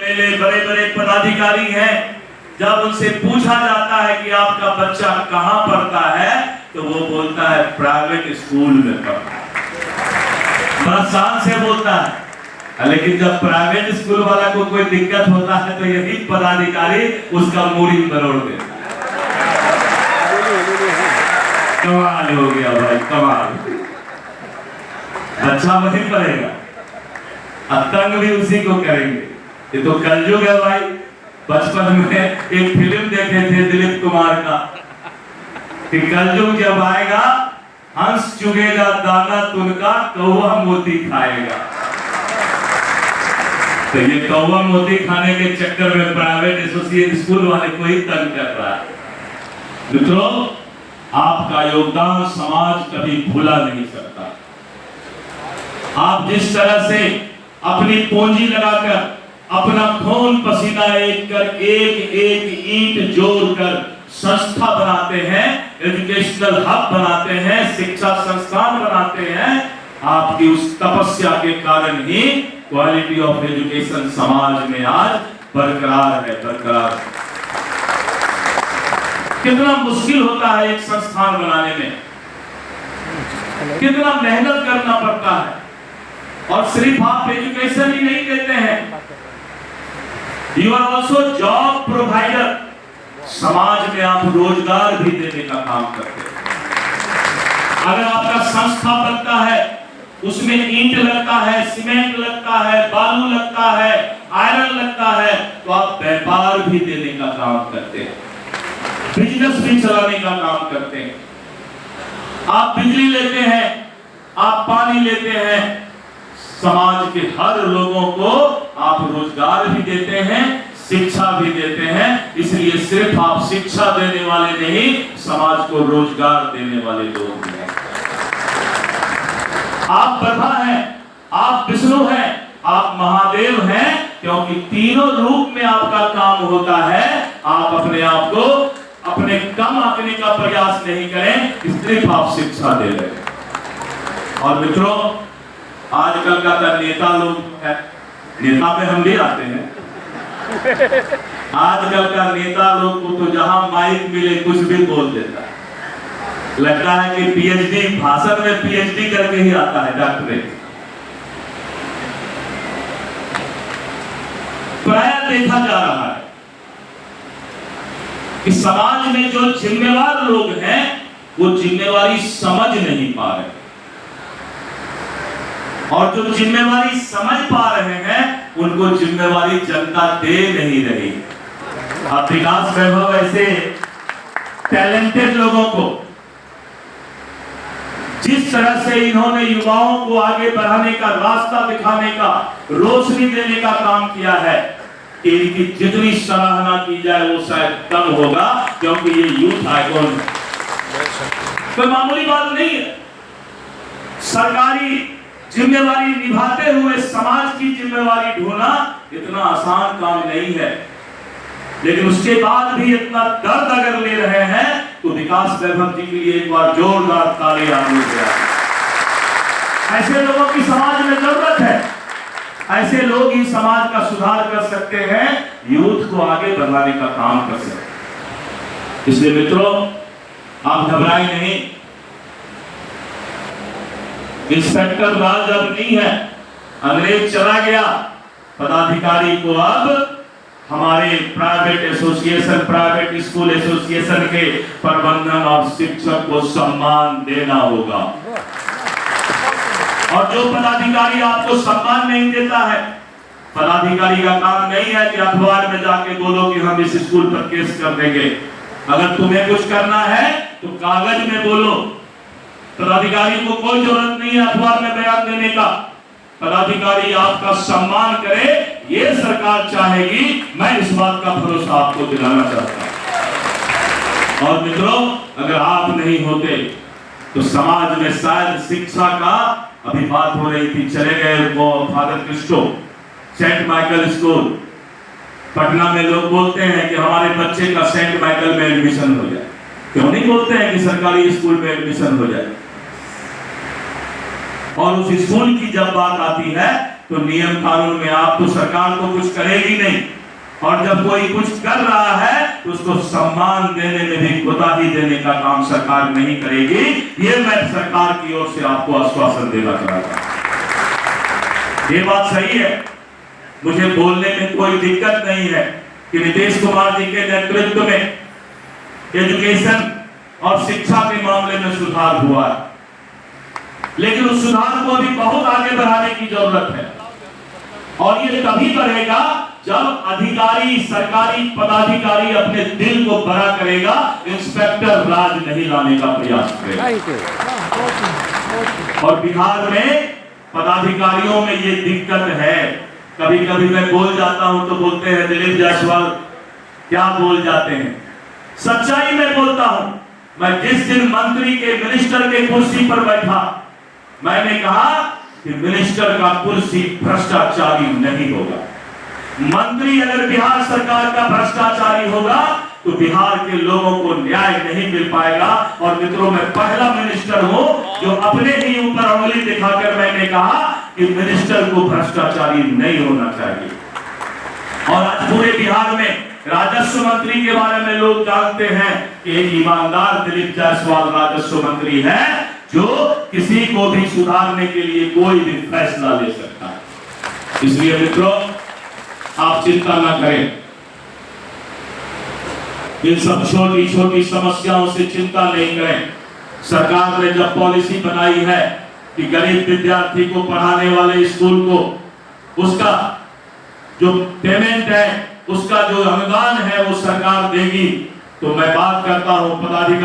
पहले बड़े बड़े पदाधिकारी हैं, जब उनसे पूछा जाता है कि आपका बच्चा कहाँ पढ़ता है तो वो बोलता है प्राइवेट स्कूल में पढ़ता है, बड़ा शान से बोलता है। लेकिन जब प्राइवेट स्कूल वाला को कोई दिक्कत होता है तो यही पदाधिकारी उसका मूड़ी मरोड़ देता है। कमाल हो गया भाई, कमाल। अच्छा वही पड़ेगा, तंग भी उसी को करेंगे। ये तो कलयुग है भाई। बचपन में एक फिल्म देखे थे दिलीप कुमार का कि कलयुग जब आएगा हंस चुगेगा दाना तुनका, कौवा मोती खाएगा। तो ये कौवा मोती खाने के चक्कर में प्राइवेट एसोसिएट स्कूल वाले को ही तंग कर रहा है। मित्रों, आपका योगदान समाज कभी भूला नहीं सकता। आप जिस तरह से अपनी पूंजी लगाकर अपना खून पसीना एक ईंट जोड़कर संस्था बनाते हैं, एजुकेशनल हब बनाते हैं, शिक्षा संस्थान बनाते हैं, आपकी उस तपस्या के कारण ही क्वालिटी ऑफ एजुकेशन समाज में आज बरकरार है। कितना मुश्किल होता है एक संस्थान बनाने में, कितना मेहनत करना पड़ता है। और सिर्फ आप एजुकेशन ही नहीं देते हैं, you are also job provider. समाज में आप रोजगार भी देने का काम करते हैं। अगर आपका संस्था बनता है, उसमें ईंट लगता है, सीमेंट लगता है, बालू लगता है, आयरन लगता है, तो आप व्यापार भी देने का काम करते हैं, बिजनेस भी चलाने का काम करते हैं। आप बिजली लेते हैं, आप पानी लेते हैं, समाज के हर लोगों को आप रोजगार भी देते हैं, शिक्षा भी देते हैं। इसलिए सिर्फ आप शिक्षा देने वाले नहीं, समाज को रोजगार देने वाले लोग हैं। आप ब्रह्मा हैं, आप विष्णु हैं, आप महादेव हैं, क्योंकि तीनों रूप में आपका काम होता है। आप अपने आप को अपने कम आंकने का प्रयास नहीं करें, सिर्फ आप शिक्षा दे रहे हैं। और मित्रों, आजकल का नेता लोग है, नेता में हम भी आते हैं। आजकल का नेता लोग को तो जहां माइक मिले कुछ भी बोल देता है। लगता है कि पीएचडी, भाषण में पीएचडी करके ही आता है, डॉक्टरेट। प्रायः देखा जा रहा है कि समाज में जो जिम्मेवार लोग हैं वो जिम्मेवारी समझ नहीं पा रहे, और जो जिम्मेवारी समझ पा रहे हैं उनको जिम्मेवारी जनता दे नहीं रही। अब विकास वैभव ऐसे टैलेंटेड लोगों को, जिस तरह से इन्होंने युवाओं को आगे बढ़ाने का, रास्ता दिखाने का, रोशनी देने का काम किया है, इनकी जितनी सराहना की जाए वो शायद कम होगा, क्योंकि ये यूथ आइकॉन कोई मामूली बात नहीं है। सरकारी जिम्मेवारी निभाते हुए समाज की जिम्मेवारी ढोना इतना आसान काम नहीं है, लेकिन उसके बाद भी इतना दर्द अगर ले रहे हैं तो विकास वैभव जी के लिए एक बार जोरदार ताली आनी चाहिए। ऐसे लोगों की समाज में जरूरत है, ऐसे लोग ही समाज का सुधार कर सकते हैं, यूथ को आगे बढ़ाने का काम कर सकते हैं। इसलिए मित्रों, आप घबराएं नहीं। इंस्पेक्टर राज अब नहीं है, अंग्रेज चला गया। पदाधिकारी को अब हमारे private association, private school association के प्रबंधन और शिक्षक को सम्मान देना होगा। और जो पदाधिकारी आपको सम्मान नहीं देता है, पदाधिकारी का काम नहीं है कि अखबार में जाके बोलो कि हम इस स्कूल पर केस कर देंगे। अगर तुम्हें कुछ करना है तो कागज में बोलो। पदाधिकारी को कोई जरूरत नहीं है अखबार में बयान देने का। पदाधिकारी आपका सम्मान करे, ये सरकार चाहेगी। मैं इस बात का भरोसा आपको दिलाना चाहता हूं। और मित्रों, अगर आप नहीं होते तो समाज में शायद शिक्षा का, अभी बात हो रही थी, चले गए वो father Christo, Saint Michael school Patna में। लोग बोलते हैं कि हमारे बच्चे का सेंट माइकल में एडमिशन हो जाए। क्यों नहीं बोलते हैं कि सरकारी स्कूल में एडमिशन हो जाए? और उस स्कूल की जब बात आती है तो तो नियम कानून में आप तो सरकार को कुछ करेगी नहीं, और जब कोई कुछ कर रहा है तो उसको सम्मान देने में भी कोताही देने का काम सरकार नहीं करेगी। ये मैं सरकार की ओर से आपको आश्वासन देना चाहता हूं। ये बात सही है, मुझे बोलने में कोई दिक्कत नहीं है कि नीतीश कुमार जी के नेतृत्व में एजुकेशन और शिक्षा के मामले में सुधार हुआ है, लेकिन उस सुधार को अभी बहुत आगे बढ़ाने की जरूरत है। और ये तभी बढ़ेगा जब अधिकारी, सरकारी पदाधिकारी अपने दिल को बड़ा करेगा, इंस्पेक्टर राज नहीं लाने का प्रयास करेगा। और बिहार में पदाधिकारियों में ये दिक्कत है, कभी कभी मैं बोल जाता हूं तो बोलते हैं दिलीप जायसवाल क्या बोल जाते हैं। सच्चाई में बोलता हूं, मैं जिस दिन मंत्री के, मिनिस्टर के कुर्सी पर बैठा, मैंने कहा कि मिनिस्टर का कुर्सी भ्रष्टाचारी नहीं होगा। मंत्री अगर बिहार सरकार का भ्रष्टाचारी होगा तो बिहार के लोगों को न्याय नहीं मिल पाएगा। और मित्रों, मैं पहला मिनिस्टर हूं जो अपने ही ऊपर उंगली दिखाकर मैंने कहा कि मिनिस्टर को भ्रष्टाचारी नहीं होना चाहिए। और आज पूरे बिहार में राजस्व मंत्री के बारे में लोग जानते हैं कि एक ईमानदार दिलीप जायसवाल राजस्व मंत्री है, जो किसी को भी सुधारने के लिए कोई भी फैसला ले सकता है। इसलिए मित्रों, आप चिंता ना करें, इन सब छोटी छोटी समस्याओं से चिंता नहीं करें। सरकार ने जब पॉलिसी बनाई है कि गरीब विद्यार्थी को पढ़ाने वाले स्कूल को उसका जो पेमेंट है, उसका जो अनुदान है वो सरकार देगी, तो मैं बात करता हूं पदाधिकारी